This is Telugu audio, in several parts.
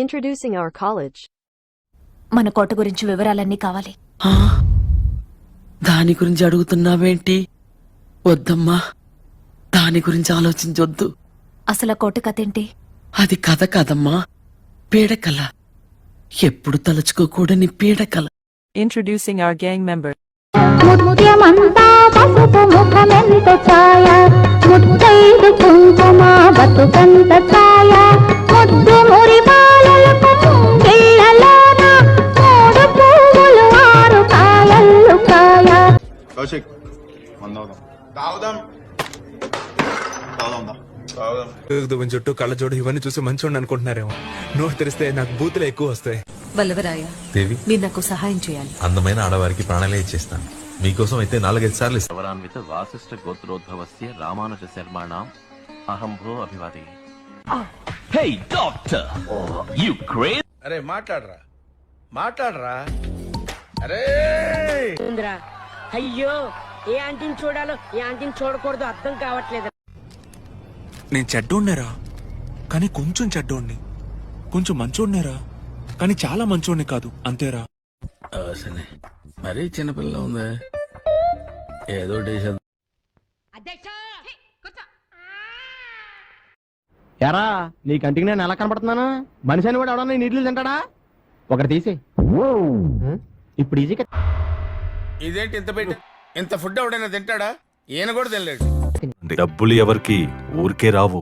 Introducing our college. మన కోట గురించి వివరాలన్నీ కావాలి. దాని గురించి అడుగుతున్నావేంటి? వద్దమ్మా, దాని గురించి ఆలోచించొద్దు. అసలు కోట కథేంటి? అది కథ కాదమ్మా, పీడకల. ఎప్పుడు తలుచుకోకూడని పీడకల. Introducing our gang member. ముత్యమంతా పసుపు ముఖమెంత ఛాయ, ముత్తైదు కుంకుమ బతుకంత ఛాయ, ముద్దు మురి బాలలకు ముంగిళ్ళలోన మూడు పువ్వులు ఆరు కాయలు కాయ. కౌశిక్ తాగుదాం చుట్టూ కళ్ళజోడు ఇవన్నీ చూసి మంచోడిని అనుకుంటున్నారేమో. నోరు తెరిస్తే నాకు బూతులు ఎక్కువ వస్తాయి. వల్లవరాయ దేవి, మీరు నాకు సహాయం చేయాలి. అందమైన ఆడవారికి ప్రాణాలే ఇచ్చేస్తాను. మీకోసం అయితే 4-5 సార్లు సవరాన్విత వాసిష్ఠ గోత్రోద్భవస్య రామానుజ శర్మాణం అహం భో అభివాది. Hey doctor, you craze. అరే మాట్లాడరా. అరే అయ్యో, ఏ ఆంటీని చూడాలో ఏ ఆంటీని చూడకూడదు అర్థం కావట్లేదు. నేను చెడ్డోడ్నేరా, కానీ కొంచెం చెడ్డోడ్ని. కొంచెం మంచోడ్నేరా, కానీ చాలా మంచోడ్ని కాదు, అంతేరా. మరీ చిన్నపిల్ల ఉందా? ఏదో ఎరా, నీ కంటికి నేను ఎలా కనపడుతున్నాను? మనిషి అని కూడా ఎవడన్నా నీళ్ళు తింటాడా? ఒకటి తీసి ఇప్పుడు ఈజీగా. ఇదేంటి ఇంత పెట్టి ఇంత ఫుడ్ ఎవడైనా తింటాడా? ఈయన కూడా తినలేడు. డబ్బులు ఎవరికి ఊరికే రావు.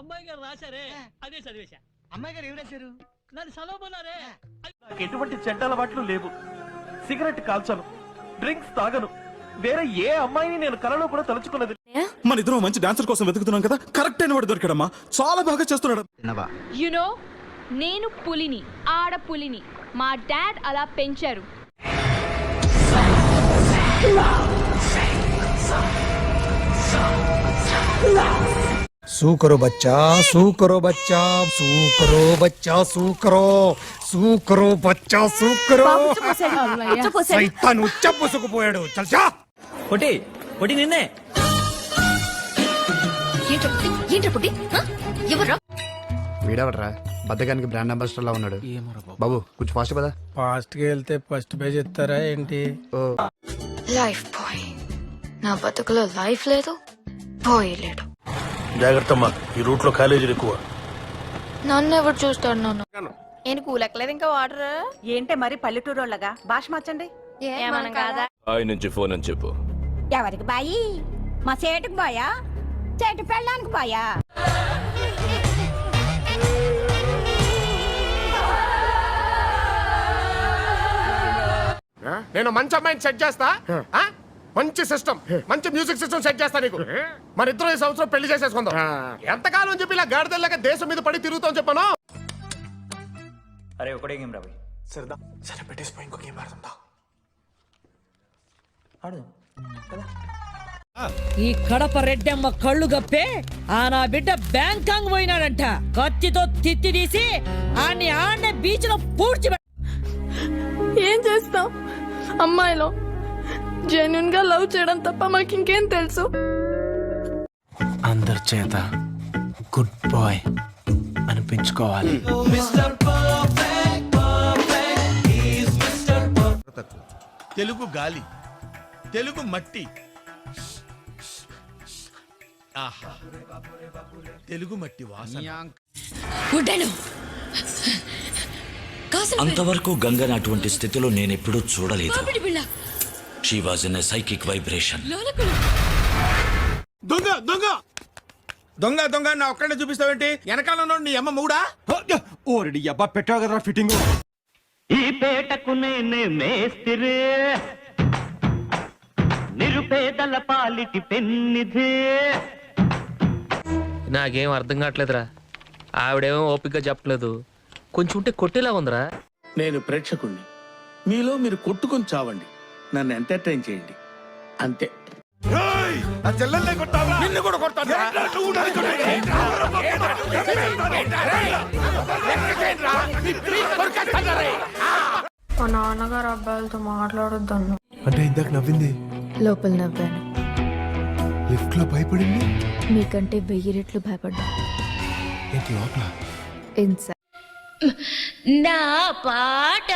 అమ్మాయి గారు రాశారే, అదే చదివేశా. అమ్మాయి గారు ఏం రాశారు? నన్ను చదవమన్నారే. నాకు ఎటువంటి చెడ్డ అలవాట్లు లేవు. సిగరెట్ కాల్చను, డ్రింక్స్ తాగను. వేరే ఏ అమ్మాయిని నేను కలలో కూడా తలుచుకున్నది. మన ఇద్దరం మంచి డాన్సర్ కోసం వెతుకుతున్నాం కదా, కరెక్ట్ అయిన వాడు దొరికాడమ్మా. చాలా బాగా చేస్తున్నాడు. యునో, నేను పులిని, ఆడ పులిని. మా డాడ్ అలా పెంచారు. సూకరో బచ్చా, సూకరో బచ్చా, సూకరో బచ్చా, సూకరో బచ్చా, సూకరో. సైతాను ఉచ్చపుసుకుపోయాడు. చల్చా పొట్టి నిన్నే. వీడవడరా బద్దగానికి బ్రాండ్ అంబాసిడర్ లా ఉన్నాడు. బాబు కొంచెం ఫాస్ట్ కదా. ఫాస్ట్ గా వెళ్తే ఫస్ట్ పేజ్ ఇస్తారా ఏంటి? లైఫ్ బాయ్, నా బతుకులో లైఫ్ లేదు, బాయ్ లేడు. జాగ్రత్త అమ్మా, ఈ రూట్ లో కాలేజీలు ఎక్కువ. నన్ను ఎవరు చూస్తాడు? నన్ను నేను కూలెక్కలేదు ఇంకా. వాటర్ ఏంటే మరి పల్లెటూరులాగా భాష మార్చండి. ఏమన్నా కాదా? ఆయన నుంచి ఫోన్ అని చెప్పు. ఎవరికి బాయి? మా సేటుకు బాయా, సేటు పెళ్ళడానికి బాయా? నేను మంచి అమ్మాయిని సెట్ చేస్తా. మంచి సిస్టమ్, మంచి మ్యూజిక్ సిస్టమ్ సెట్ చేస్తా నీకు. మన ఇద్దరు ఈ సంవత్సరం పెళ్లి చేసేసుకుందాం. ఎంతకాలం చెప్పి ఇలా గాడిదల్లాగా దేశం మీద పడి తిరుగుతాం చెప్పాను. అరే ఒకటే గేమ్ రాబోయ్. సరే పెట్టేసిపోయి ఇంకో గేమ్ ఆడుతుందా? ఈ కడప రెడ్డమ్మ కళ్ళు గప్పే ఆ నా బిడ్డ బ్యాంకాంగ్ పోయినాడంట. కత్తితో తిత్తి తీసి ఆన్ని ఆడనే బీచ్ లో పూడ్చి. ఏం చేస్తాం? అమ్మాయిలో జెన్యున్ గా లవ్ చేయడం తప్ప మాకు ఇంకేం తెలుసు? అందరి చేత గుడ్ బాయ్ అనిపించుకోవాలి. తెలుగు గాలి, తెలుగు మట్టి, ఆహా, తెలుగు మట్టి వాసన. అంతవరకు గంగని అటువంటి స్థితిలో నేను ఎప్పుడూ చూడలేదు. She was in a psychic vibration. దొంగ దొంగ దొంగ దొంగ నా ఒక్కడే చూపిస్తావేంటి? వెనకాల నీ అమ్మ మూడా? ఓరడి అబ్బా పెట్టావు కదరా ఫిట్టింగ్. ఈ పేటకు నేనే మేస్తిరే, నిరుపేదల పాలిటి పెన్నిధే. నాకేం అర్థం కావట్లేదురా. ఆవిడేమో ఓపిక చెప్పలేదు, కొంచెం ఉంటే కొట్టేలా ఉందిరా. నేను ప్రేక్షకుణ్ణి, మీలో మీరు కొట్టుకొని చావండి, నన్ను ఎంటర్టైన్ చేయండి అంతే. నిన్ను కూడా కొడతాను. మా నాన్నగారు అబ్బాయిలతో మాట్లాడొద్దన్ను. అంటే ఇందాక నవ్వింది లోపల నవ్వాను. లిఫ్ట్ లో భయపడింది. మీకంటే 1000 రెట్లు భయపడ్డా. ఏంటి లోపల ఇన్సైడ్. నా పాట